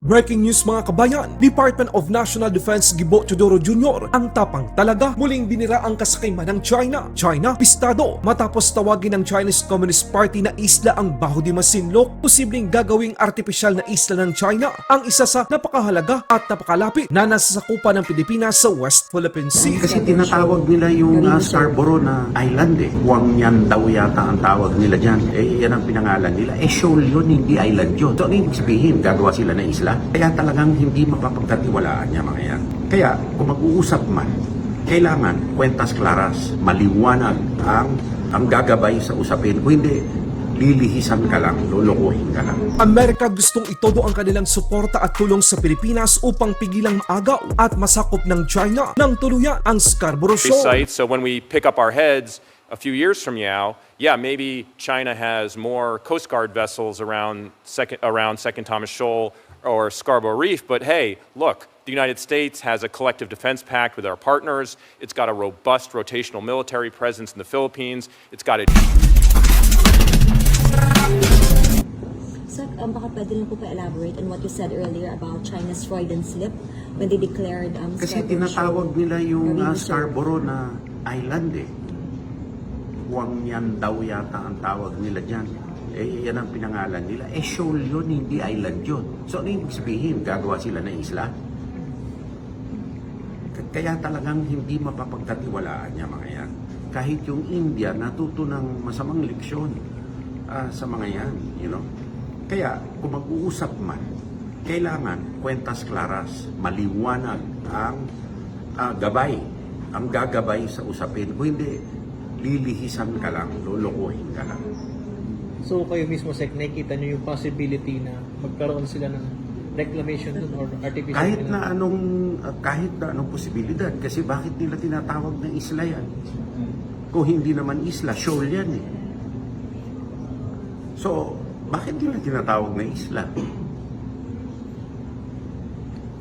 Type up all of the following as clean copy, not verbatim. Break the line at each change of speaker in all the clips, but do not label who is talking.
Breaking news mga kabayan, Department of National Defense Gibo Teodoro Jr. ang tapang talaga muling binira ang kasakiman ng China. China, pistado matapos tawagin ng Chinese Communist Party na isla ang Baho de Masinloc, posibleng gagawing artipisyal na isla ng China, ang isa sa napakahalaga at napakalapit na nasasakupan ng Pilipinas sa West Philippine Sea.
Kasi tinatawag nila yung Scarborough na island eh. Huangyan daw yata ang tawag nila dyan. Yan ang pinangalan nila. Shoal yun, hindi island yun. So, ano ibig sabihin? Gagawa sila ng isla? Kaya talagang hindi mapapagkatiwalaan niya mga yan. Kaya kung mag-uusap man, kailangan kwentas klaras, maliwanag ang gagabay sa usapin. Kung hindi, lilihisan ka lang, lulukuhin ka lang.
Amerika gustong itodo ang kanilang suporta at tulong sa Pilipinas upang pigilang maagaw at masakop ng China ng tuluyan ang Scarborough Shoal.
So when we pick up our heads a few years from now, yeah, maybe China has more Coast Guard vessels around Second Thomas Shoal or Scarborough Reef, but hey, look, the United States has a collective defense pact with our partners. It's got a robust rotational military presence in the Philippines. It's got a...
Sir, baka pwede lang po pa-elaborate on what you said earlier about China's Freudian slip when they declared
Kasi
Scarborough
tinatawag
Shoal.
nila yung
Marine Reserve.
Scarborough na island eh. Huangyan daw yata ang tawag nila dyan. Yan ang pinangalan nila. Shoal yun, hindi island yun. So, ano ibig sabihin? Gagawa sila ng isla? Kaya talagang hindi mapapagkatiwalaan niya mga yan. Kahit yung India, natuto ng masamang leksyon sa mga yan. You know? Kaya, kung mag-uusap man, kailangan kwentas klaras, maliwanag ang gabay, ang gagabay sa usapin. Kung hindi, lilihisan ka lang, lulukuhin ka lang.
So kayo mismo, Sek, nakikita nyo yung possibility na magkaroon sila ng reclamation dun or artificial?
Kahit na anong posibilidad. Kasi bakit nila tinatawag ng isla yan? Kung hindi naman isla, shoal yan eh. So, bakit nila tinatawag na isla?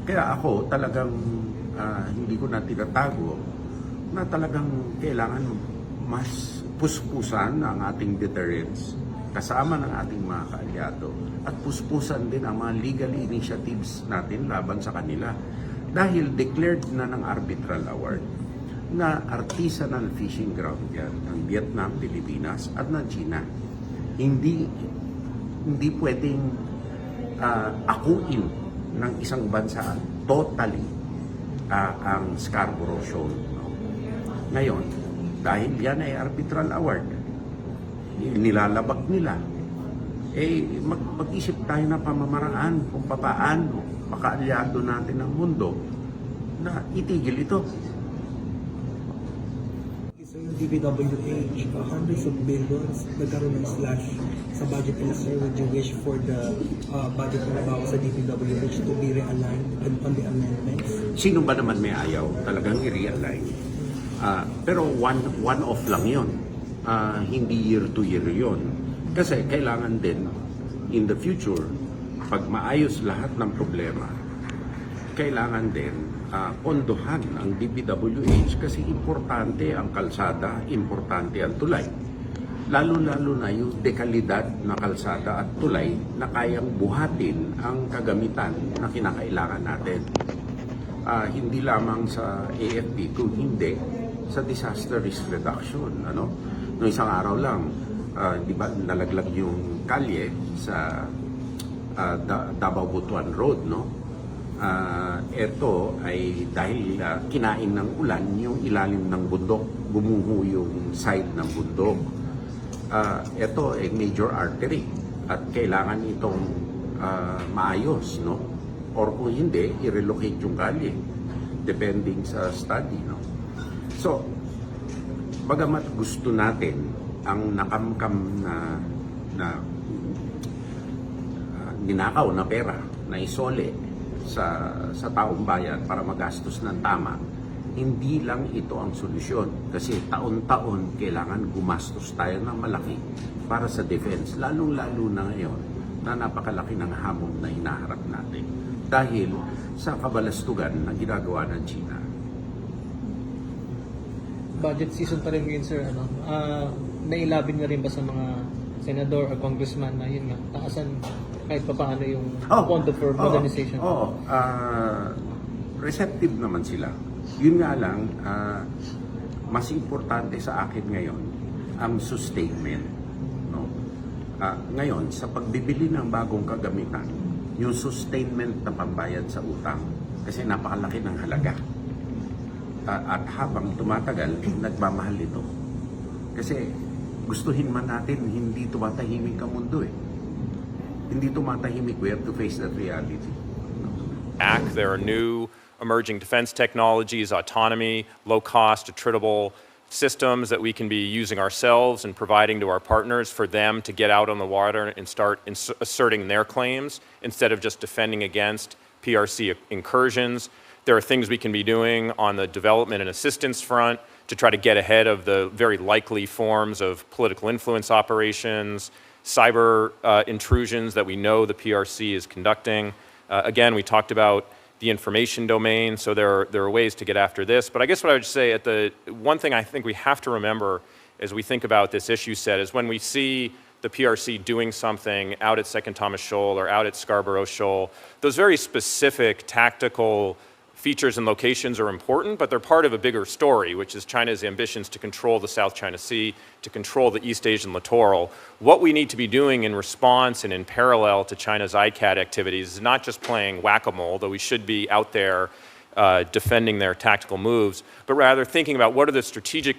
Kaya ako talagang hindi ko na tinatago na talagang kailangan mas puspusan ang ating deterrence kasama ng ating mga kaalyado at puspusan din ang mga legal initiatives natin laban sa kanila dahil declared na ng arbitral award na artisanal fishing ground yan ng Vietnam, Pilipinas at ng China. Hindi pwedeng akuin ng isang bansa totally ang Scarborough Shoal. No? Ngayon, dahil yan ay arbitral award, nilalabag nila, mag-isip tayo na pamamaraan kung papaano makaalyado natin ang mundo na itigil ito.
So yung DPWH, hundreds of billions nagkaroon ng slash sa budget nila, sir. Would you wish for the budget na nabawa sa DPWH to be realigned and on the amendments?
Sino ba naman may ayaw talagang i-realign? Pero one-off lang yon. Hindi year to year yon. Kasi kailangan din in the future, pag maayos lahat ng problema, kailangan din pondohan ang DPWH kasi importante ang kalsada, importante ang tulay. Lalo-lalo na yung dekalidad na kalsada at tulay na kayang buhatin ang kagamitan na kinakailangan natin. Hindi lamang sa AFP, kung hindi sa disaster risk reduction. Noong isang araw lang, di ba, nalaglag yung kalye sa Davao-Butuan Road, no? Ito ay dahil kinain ng ulan yung ilalim ng bundok, gumuho yung side ng bundok. Ito ay major artery at kailangan itong maayos, no? Or kung hindi, i-relocate yung kalye depending sa study, no? So, bagamat gusto natin ang nakamkam na ninakaw na pera na isole sa taong bayan para magastos ng tama, hindi lang ito ang solusyon. Kasi taon-taon kailangan gumastos tayo ng malaki para sa defense, lalong-lalo na ngayon na napakalaki ng hamon na hinaharap natin dahil sa kabalastugan na ginagawa ng China.
Budget season pa rin ngayon, sir. Nailabin na rin ba sa mga senador o congressman na yun nga, taasan kahit pa paano yung pondo for modernization?
Receptive naman sila. Yun nga lang, mas importante sa akin ngayon ang sustainment. No? Ngayon, sa pagbibili ng bagong kagamitan, yung sustainment na pambayad sa utang, kasi napakalaki ng halaga. At habang tumatagal, nagmamahal ito. Kasi gustuhin man natin, hindi tumatahimik ang mundo eh. Hindi tumatahimik, we have to face that reality.
There are new emerging defense technologies, autonomy, low-cost, attritable systems that we can be using ourselves and providing to our partners for them to get out on the water and start asserting their claims instead of just defending against PRC incursions. There are things we can be doing on the development and assistance front to try to get ahead of the very likely forms of political influence operations, cyber intrusions that we know the PRC is conducting. Again, we talked about the information domain, so there are ways to get after this. But I guess what I would say, one thing I think we have to remember as we think about this issue set is when we see the PRC doing something out at Second Thomas Shoal or out at Scarborough Shoal, those very specific tactical features and locations are important, but they're part of a bigger story, which is China's ambitions to control the South China Sea, to control the East Asian littoral. What we need to be doing in response and in parallel to China's ICAD activities is not just playing whack-a-mole, though we should be out there defending their tactical moves, but rather thinking about what are the strategic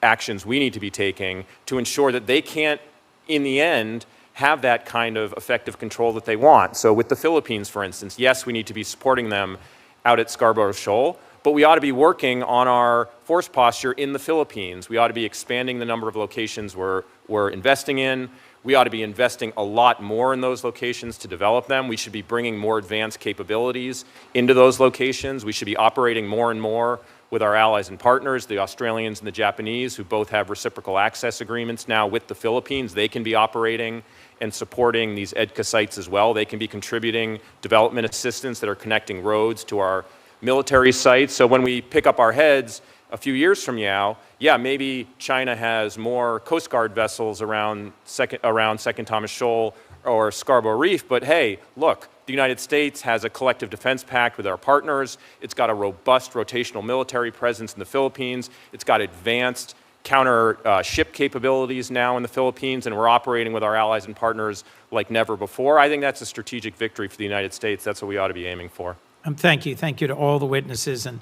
actions we need to be taking to ensure that they can't, in the end, have that kind of effective control that they want. So with the Philippines, for instance, yes, we need to be supporting them out at Scarborough Shoal, but we ought to be working on our force posture in the Philippines. We ought to be expanding the number of locations we're investing in. We ought to be investing a lot more in those locations to develop them. We should be bringing more advanced capabilities into those locations. We should be operating more and more with our allies and partners, the Australians and the Japanese, who both have reciprocal access agreements now with the Philippines. They can be operating and supporting these EDCA sites as well. They can be contributing development assistance that are connecting roads to our military sites. So when we pick up our heads a few years from now, yeah, maybe China has more Coast Guard vessels around Second Thomas Shoal or Scarborough Reef, but hey, look, the United States has a collective defense pact with our partners. It's got a robust rotational military presence in the Philippines. It's got advanced counter ship capabilities now in the Philippines, and we're operating with our allies and partners like never before. I think that's a strategic victory for the United States. That's what we ought to be aiming for.
Thank you. Thank you to all the witnesses. And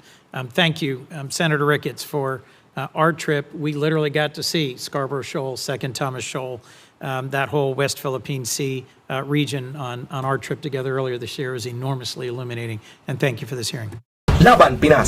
thank you, Senator Ricketts, for our trip. We literally got to see Scarborough Shoal, Second Thomas Shoal, that whole West Philippine Sea region on our trip together earlier this year is enormously illuminating. And thank you for this hearing.
Laban Pinas.